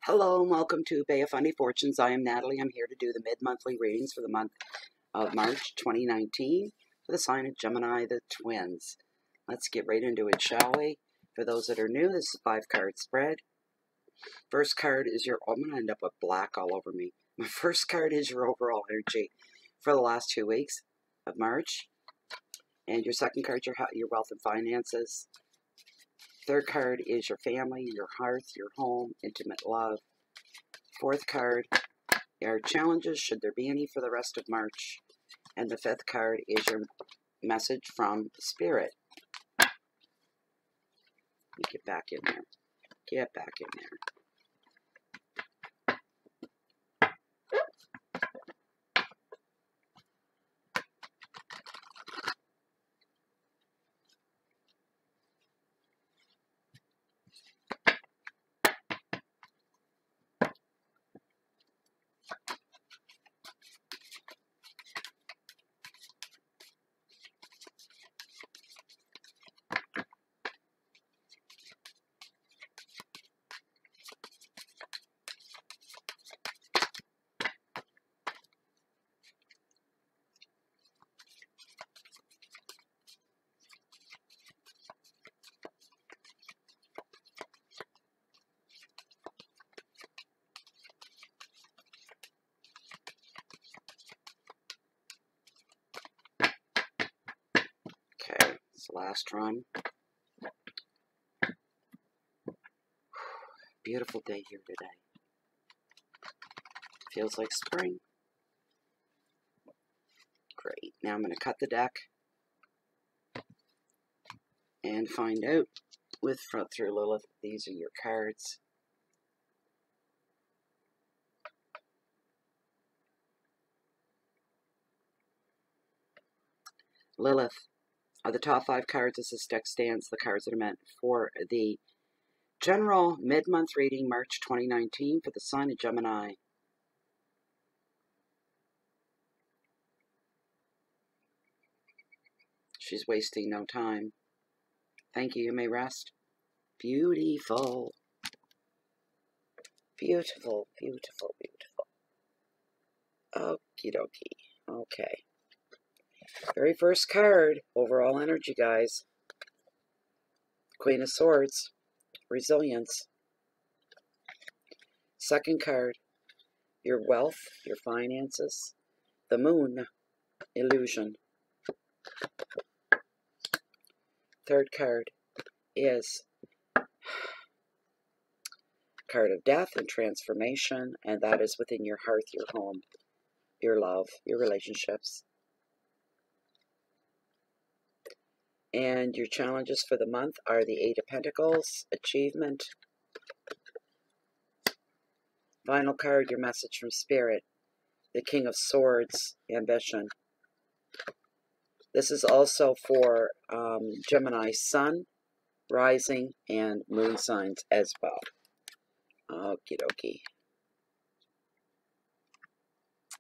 Hello and welcome to Bay of Funny Fortunes. I am Natalie. I'm here to do the mid-monthly readings for the month of March 2019 for the sign of Gemini, the twins. Let's get right into it, shall we? For those that are new, this is a 5-card spread. First card is your... I'm going to end up with black all over me. My first card is your overall energy for the last 2 weeks of March. And your second card, your wealth and finances. Third card is your family, your hearth, your home, intimate love. Fourth card are challenges, should there be any, for the rest of March. And the fifth card is your message from Spirit. You get back in there. Get back in there. Okay, it's the last run. Beautiful day here today. Feels like spring. Great. Now I'm going to cut the deck and find out with Front Through Lilith. These are your cards. Lilith. Are the top 5 cards as this deck stands, the cards that are meant for the general mid-month reading, March 2019, for the sign of Gemini. She's wasting no time. Thank you. You may rest. Beautiful. Beautiful, beautiful, beautiful. Okie dokie. Okay. Very first card, overall energy, guys. Queen of Swords, resilience. Second card, your wealth, your finances. The Moon, illusion. Third card is card of death and transformation, and that is within your hearth, your home, your love, your relationships. And your challenges for the month are the 8 of Pentacles, achievement. Final card, your message from Spirit, the King of Swords, ambition. This is also for Gemini Sun, Rising, and Moon signs as well. Okie dokie.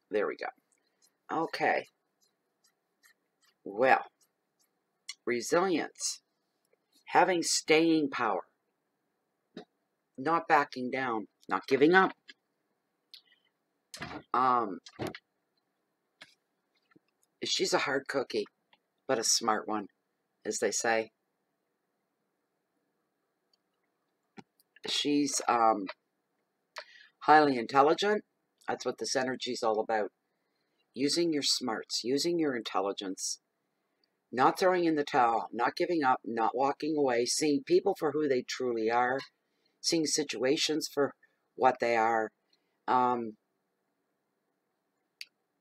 There we go. Okay. Well, resilience, having staying power, not backing down, not giving up. She's a hard cookie, but a smart one, as they say. She's highly intelligent. That's what this energy is all about. Using your smarts, using your intelligence, not throwing in the towel, not giving up, not walking away, seeing people for who they truly are, seeing situations for what they are,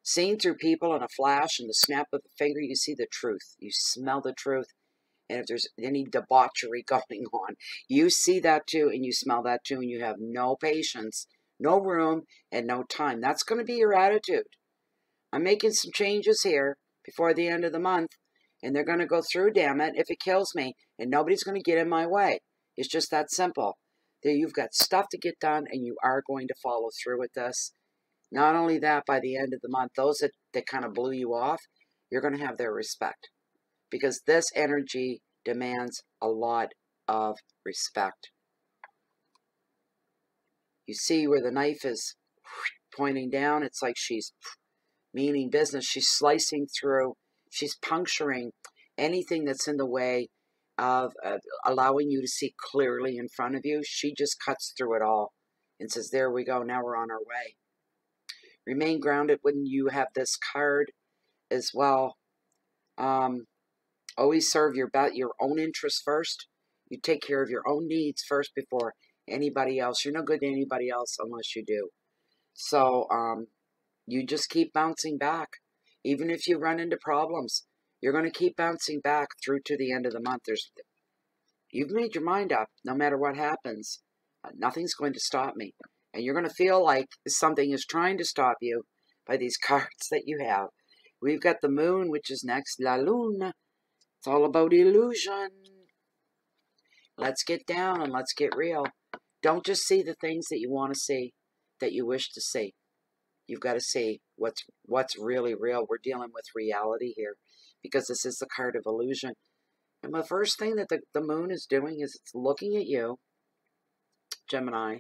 seeing through people in a flash, in the snap of a finger, you see the truth. You smell the truth. And if there's any debauchery going on, you see that too, and you smell that too, and you have no patience, no room, and no time. That's going to be your attitude. I'm making some changes here before the end of the month, and they're going to go through, damn it, if it kills me, and nobody's going to get in my way. It's just that simple. That you've got stuff to get done, and you are going to follow through with this. Not only that, by the end of the month, those that kind of blew you off, you're going to have their respect. Because this energy demands a lot of respect. You see where the knife is pointing down? It's like she's meaning business. She's slicing through. She's puncturing anything that's in the way of allowing you to see clearly in front of you. She just cuts through it all and says, there we go. Now we're on our way. Remain grounded when you have this card as well. Always serve your own interests first. You take care of your own needs first before anybody else. You're no good to anybody else unless you do. So you just keep bouncing back. Even if you run into problems, you're going to keep bouncing back through to the end of the month. You've made your mind up. No matter what happens, nothing's going to stop me. And you're going to feel like something is trying to stop you by these cards that you have. We've got the moon, which is next, La Luna. It's all about illusion. Let's get down and let's get real. Don't just see the things that you want to see, that you wish to see. You've got to see what's really real. We're dealing with reality here because this is the card of illusion. And the first thing that the moon is doing is it's looking at you, Gemini.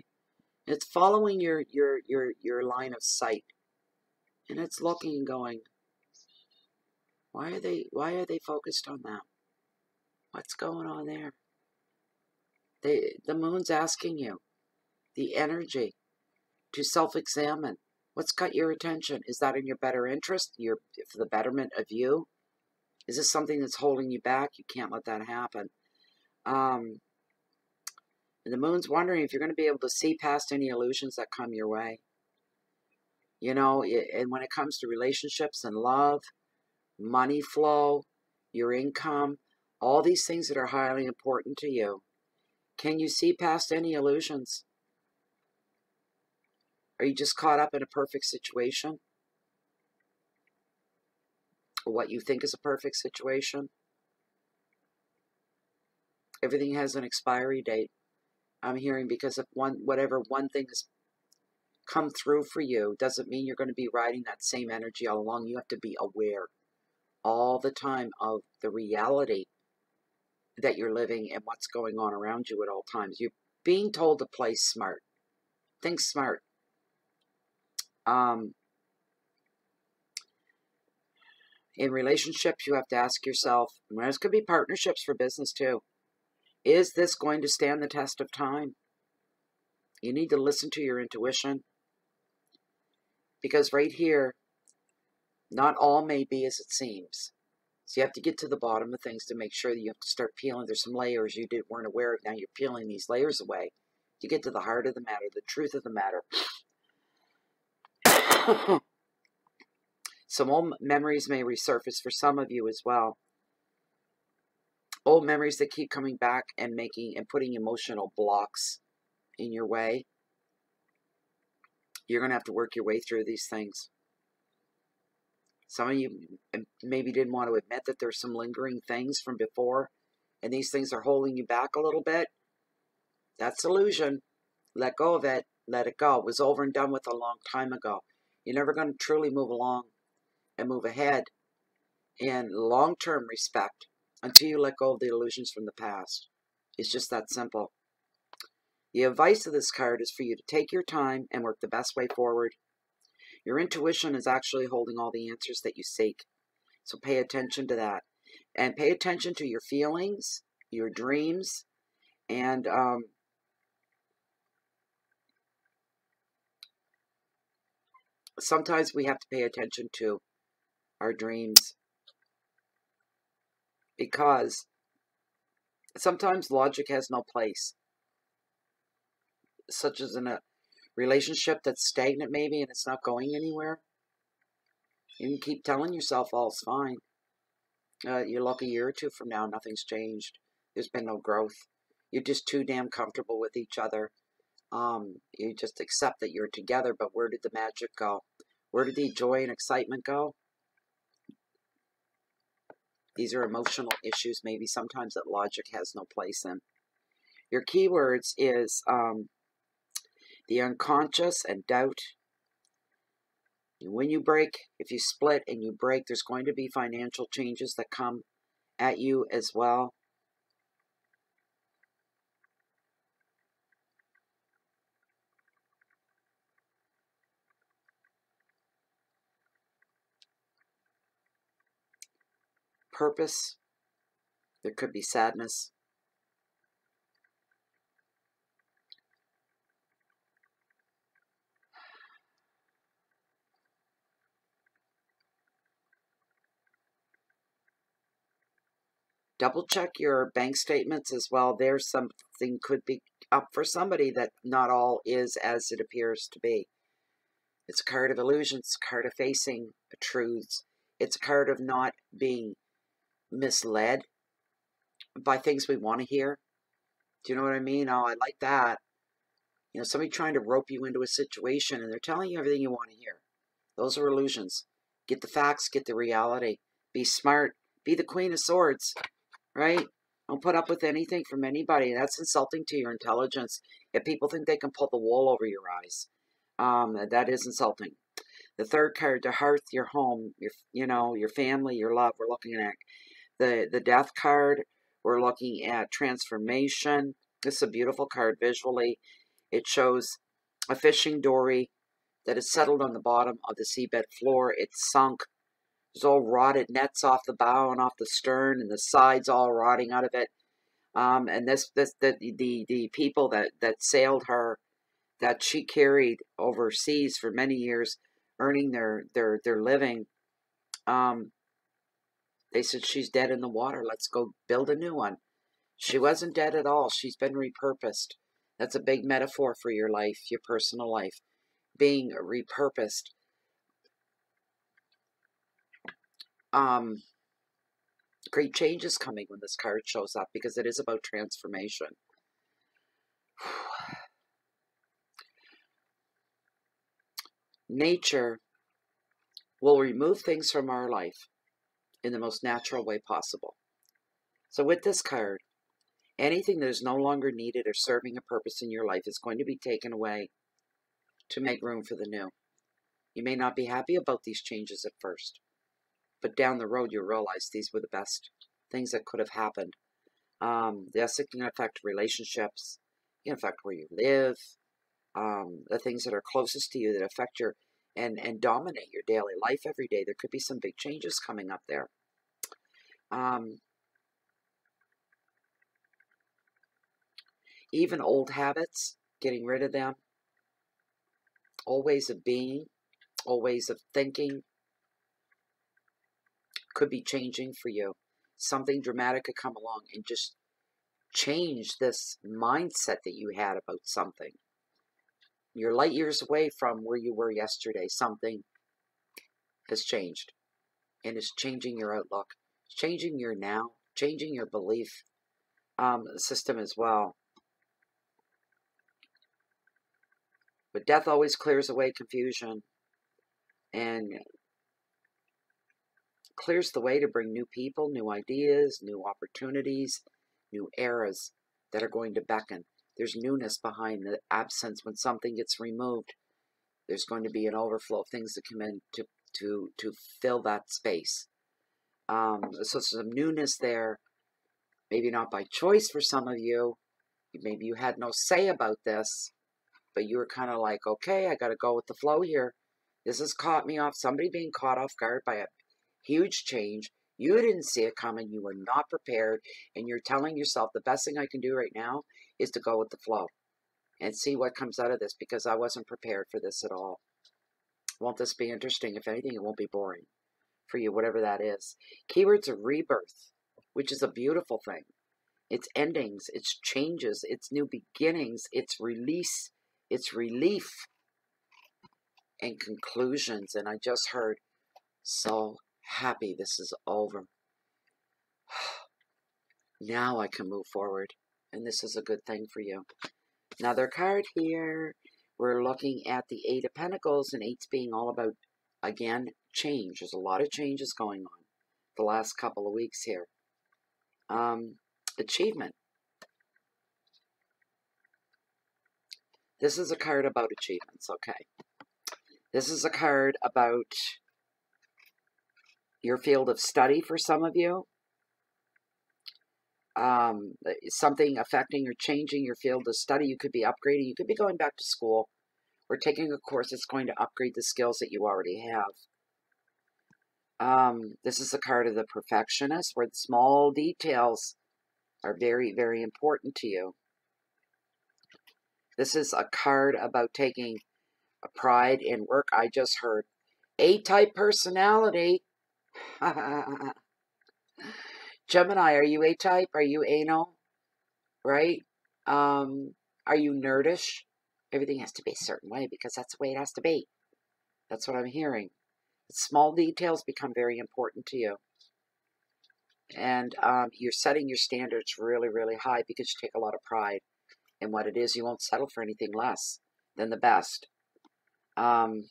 It's following your line of sight. And it's looking and going, why are they focused on that? What's going on there? The moon's asking you, the energy, to self-examine. What's got your attention? Is that in your better interest? For the betterment of you? Is this something that's holding you back? You can't let that happen. And the moon's wondering if you're going to be able to see past any illusions that come your way. You know, and when it comes to relationships and love, money flow, your income, all these things that are highly important to you, can you see past any illusions? Are you just caught up in a perfect situation? Or what you think is a perfect situation? Everything has an expiry date. I'm hearing because if whatever one thing has come through for you doesn't mean you're going to be riding that same energy all along. You have to be aware all the time of the reality that you're living and what's going on around you at all times. You're being told to play smart. Think smart. In relationships, you have to ask yourself, and this could be partnerships for business too, is this going to stand the test of time? You need to listen to your intuition. Because right here, not all may be as it seems. So you have to get to the bottom of things to make sure that you have to start peeling. There's some layers you weren't aware of. Now you're peeling these layers away to get to the heart of the matter, the truth of the matter. Some old memories may resurface for some of you as well. Old memories that keep coming back and putting emotional blocks in your way. You're going to have to work your way through these things. Some of you maybe didn't want to admit that there's some lingering things from before, and these things are holding you back a little bit. That's illusion. Let go of it. Let it go. It was over and done with a long time ago. You're never going to truly move along and move ahead in long-term respect until you let go of the illusions from the past. It's just that simple. The advice of this card is for you to take your time and work the best way forward. Your intuition is actually holding all the answers that you seek. So pay attention to that. And pay attention to your feelings, your dreams, and sometimes we have to pay attention to our dreams. Because sometimes logic has no place. Such as in a relationship that's stagnant maybe and it's not going anywhere. You can keep telling yourself all's fine. You look a year or two from now, nothing's changed. There's been no growth. You're just too damn comfortable with each other. You just accept that you're together, but where did the magic go? Where did the joy and excitement go? These are emotional issues maybe sometimes that logic has no place in. Your keywords is the unconscious and doubt. And when you break, if you split and you break, there's going to be financial changes that come at you as well. purpose. There could be sadness. Double check your bank statements as well. There's something could be up for somebody that not all is as it appears to be. It's a card of illusions, a card of facing truths. It's a card of not being misled by things we want to hear. Do you know what I mean? Oh, I like that. You know, somebody trying to rope you into a situation and they're telling you everything you want to hear. Those are illusions. Get the facts, get the reality. Be smart. Be the Queen of Swords, right? Don't put up with anything from anybody. That's insulting to your intelligence. If people think they can pull the wool over your eyes, that is insulting. The third card, the hearth, your home, your family, your love. We're looking at the death card. We're looking at transformation. This is a beautiful card visually. It shows a fishing dory that is settled on the bottom of the seabed floor. It's sunk. There's all rotted nets off the bow and off the stern, and the sides all rotting out of it. And the people that sailed her, that she carried overseas for many years, earning their living. They said, she's dead in the water. Let's go build a new one. She wasn't dead at all. She's been repurposed. That's a big metaphor for your life, your personal life, being repurposed. Great change is coming when this card shows up because it is about transformation. Nature will remove things from our life in the most natural way possible. So with this card, anything that is no longer needed or serving a purpose in your life is going to be taken away to make room for the new. You may not be happy about these changes at first, but down the road you'll realize these were the best things that could have happened. Yes, it can affect relationships, it can affect where you live, the things that are closest to you that affect your and dominate your daily life every day. There could be some big changes coming up there. Even old habits, getting rid of them. Old ways of being, old ways of thinking could be changing for you. Something dramatic could come along and just change this mindset that you had about something. You're light years away from where you were yesterday. Something has changed, and it's changing your outlook, it's changing your now, changing your belief system as well. But death always clears away confusion and clears the way to bring new people, new ideas, new opportunities, new eras that are going to beckon. There's newness behind the absence. When something gets removed, there's going to be an overflow of things that come in to fill that space. So some newness there, maybe not by choice for some of you. Maybe you had no say about this, but you were kind of like, okay, I got to go with the flow here. This has caught me off, somebody being caught off guard by a huge change. You didn't see it coming. You were not prepared. And you're telling yourself, the best thing I can do right now is to go with the flow and see what comes out of this, because I wasn't prepared for this at all. Won't this be interesting? If anything, it won't be boring for you, whatever that is. Keywords are rebirth, which is a beautiful thing. It's endings, it's changes, it's new beginnings, it's release, it's relief, and conclusions. And I just heard, so happy this is over. Now I can move forward, and this is a good thing for you. Another card here. We're looking at the Eight of Pentacles, and Eight's being all about, again, change. There's a lot of changes going on the last couple of weeks here. Achievement. This is a card about achievements, okay? This is a card about your field of study for some of you. Something affecting or changing your field of study. You could be upgrading. You could be going back to school or taking a course that's going to upgrade the skills that you already have. This is a card of the perfectionist, where the small details are very, very important to you. This is a card about taking a pride in work. I just heard A-type personality. Gemini, are you A-type? Are you anal? Right? Are you nerdish? Everything has to be a certain way because that's the way it has to be. That's what I'm hearing. Small details become very important to you. And you're setting your standards really, really high because you take a lot of pride in what it is. You won't settle for anything less than the best. All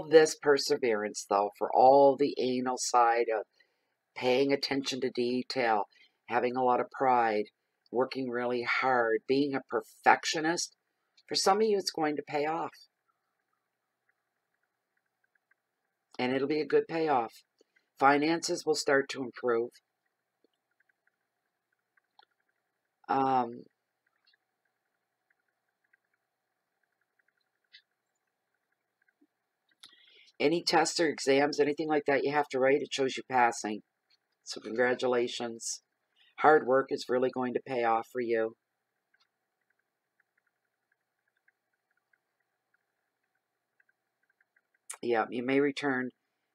this perseverance, though, for all the anal side of paying attention to detail, having a lot of pride, working really hard, being a perfectionist, for some of you, it's going to pay off. And it'll be a good payoff. Finances will start to improve. Any tests or exams, anything like that you have to write, it shows you passing. So congratulations. Hard work is really going to pay off for you. Yeah, you may return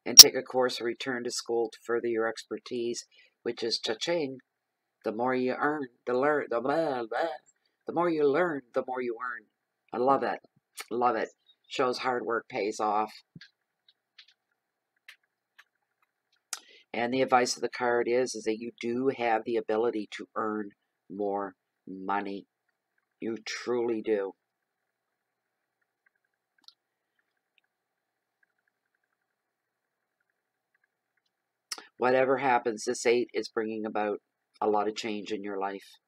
and take a course or return to school to further your expertise, which is cha-ching. The more you earn, the more you learn, the more you earn. I love it. Love it. Shows hard work pays off. And the advice of the card is that you do have the ability to earn more money. You truly do. Whatever happens, this 8 is bringing about a lot of change in your life.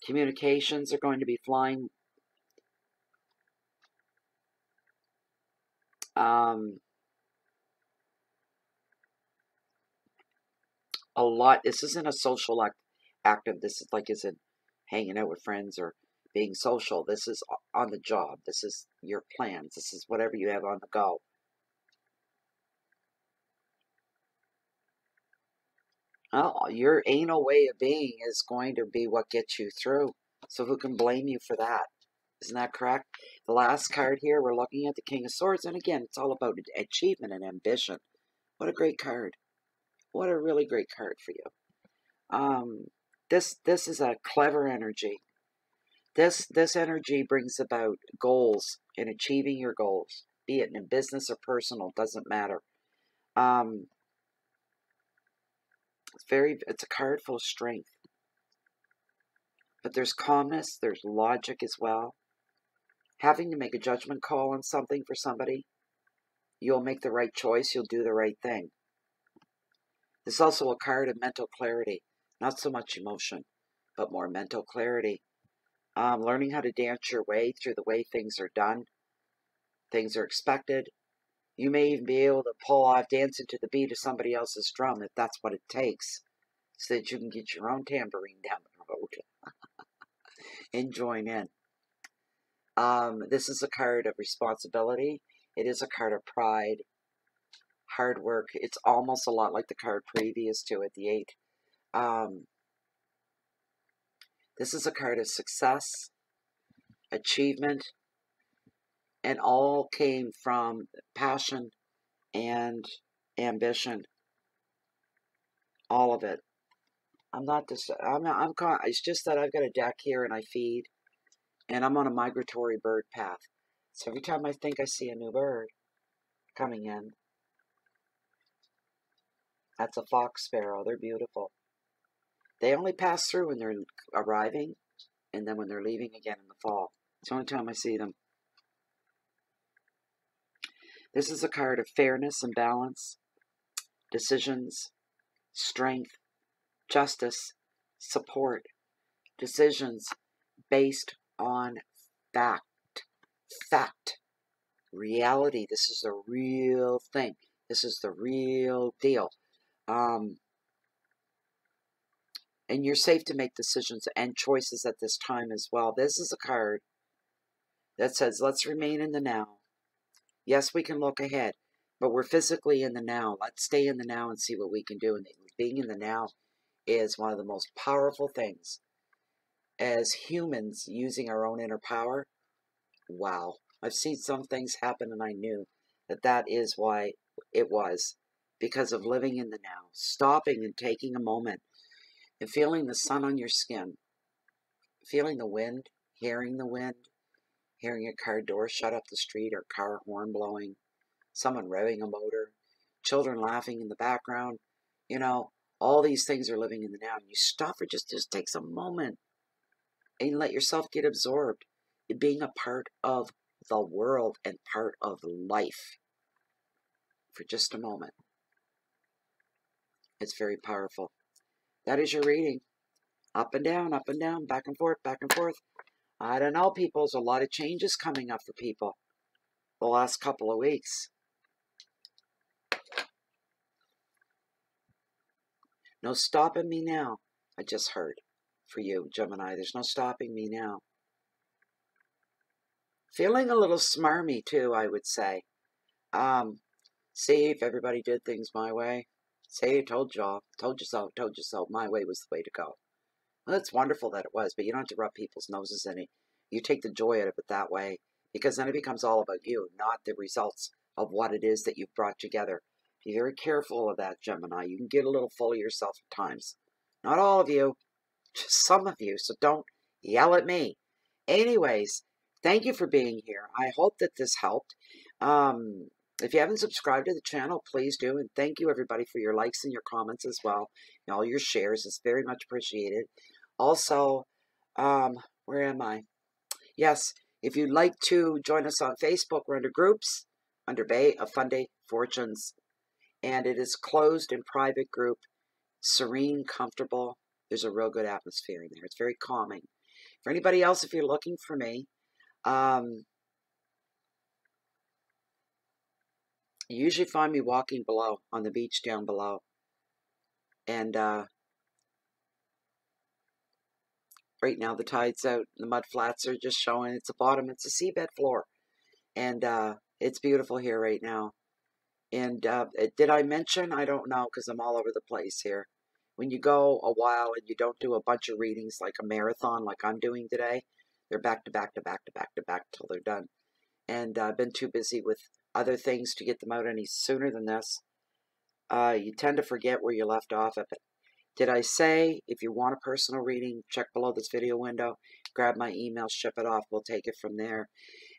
Communications are going to be flying. A lot. This isn't a social active. This is like isn't hanging out with friends or being social. This is on the job. This is your plans. This is whatever you have on the go. Oh, your anal way of being is going to be what gets you through. So who can blame you for that? Isn't that correct? The last card here, we're looking at the King of Swords. And again, it's all about achievement and ambition. What a great card. What a really great card for you. This is a clever energy. This energy brings about goals and achieving your goals, be it in business or personal, doesn't matter. It's a card full of strength. But there's calmness, there's logic as well. Having to make a judgment call on something for somebody, you'll make the right choice, you'll do the right thing. This is also a card of mental clarity, not so much emotion, but more mental clarity. Learning how to dance your way through the way things are done, things are expected. You may even be able to pull off dancing to the beat of somebody else's drum if that's what it takes, so that you can get your own tambourine down the road and join in. This is a card of responsibility. It is a card of pride, hard work. It's almost a lot like the card previous to it, the 8. This is a card of success, achievement, and all came from passion and ambition. All of it. It's just that I've got a deck here and I feed, and I'm on a migratory bird path. So every time I think I see a new bird coming in, that's a fox sparrow. They're beautiful. They only pass through when they're arriving, and then when they're leaving again in the fall. It's the only time I see them. This is a card of fairness and balance, decisions, strength, justice, support, decisions based on fact, reality. This is the real thing. This is the real deal. And you're safe to make decisions and choices at this time as well. This is a card that says, let's remain in the now. Yes, we can look ahead, but we're physically in the now. Let's stay in the now and see what we can do. And being in the now is one of the most powerful things. As humans using our own inner power, wow. I've seen some things happen and I knew that that is why it was. Because of living in the now. Stopping and taking a moment and feeling the sun on your skin. Feeling the wind, hearing a car door shut up the street or car horn blowing, someone revving a motor, children laughing in the background. You know, all these things are living in the now. And you stop for just takes a moment and let yourself get absorbed in being a part of the world and part of life for just a moment. It's very powerful. That is your reading. Up and down, back and forth, back and forth. I don't know, people. There's a lot of changes coming up for people the last couple of weeks. No stopping me now. I just heard for you, Gemini. There's no stopping me now. Feeling a little smarmy, too, I would say. See, if everybody did things my way. Say, I told y'all. Told you so. Told you so. My way was the way to go. Well, it's wonderful that it was, but you don't have to rub people's noses in it. You take the joy out of it that way, because then it becomes all about you, not the results of what it is that you've brought together. Be very careful of that, Gemini. You can get a little full of yourself at times. Not all of you, just some of you, so don't yell at me. Anyways, thank you for being here. I hope that this helped. If you haven't subscribed to the channel, please do. And thank you, everybody, for your likes and your comments as well. And all your shares. It's very much appreciated. Also, where am I? Yes, if you'd like to join us on Facebook, we're under groups, under Bay of Funday Fortunes. And it is closed and private group, serene, comfortable. There's a real good atmosphere in there. It's very calming. For anybody else, if you're looking for me, you usually find me walking below, on the beach down below. And right now the tide's out. The mud flats are just showing. It's the bottom. It's a seabed floor. And it's beautiful here right now. And did I mention? I don't know, because I'm all over the place here. When you go a while and you don't do a bunch of readings like a marathon like I'm doing today, they're back to back to back to back to back till they're done. And I've been too busy with other things to get them out any sooner than this. You tend to forget where you left off at it. Did I say, if you want a personal reading, check below this video window, grab my email, ship it off, we'll take it from there.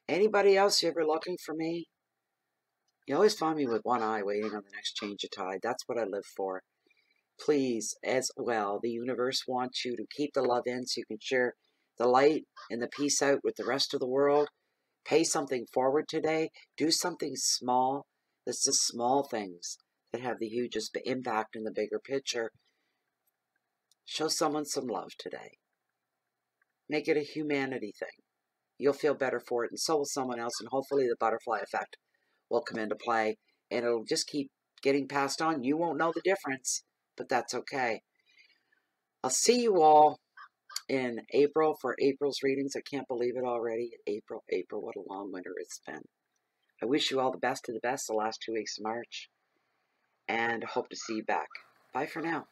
Anybody else, you ever looking for me? You always find me with one eye waiting on the next change of tide. That's what I live for. Please, as well, the universe wants you to keep the love in so you can share the light and the peace out with the rest of the world. Pay something forward today. Do something small. That's the small things that have the hugest impact in the bigger picture. Show someone some love today. Make it a humanity thing. You'll feel better for it, and so will someone else, and hopefully the butterfly effect will come into play, and it'll just keep getting passed on. You won't know the difference, but that's okay. I'll see you all in April for April's readings. I can't believe it already. April, what a long winter it's been. I wish you all the best of the best the last 2 weeks of March, and hope to see you back. Bye for now.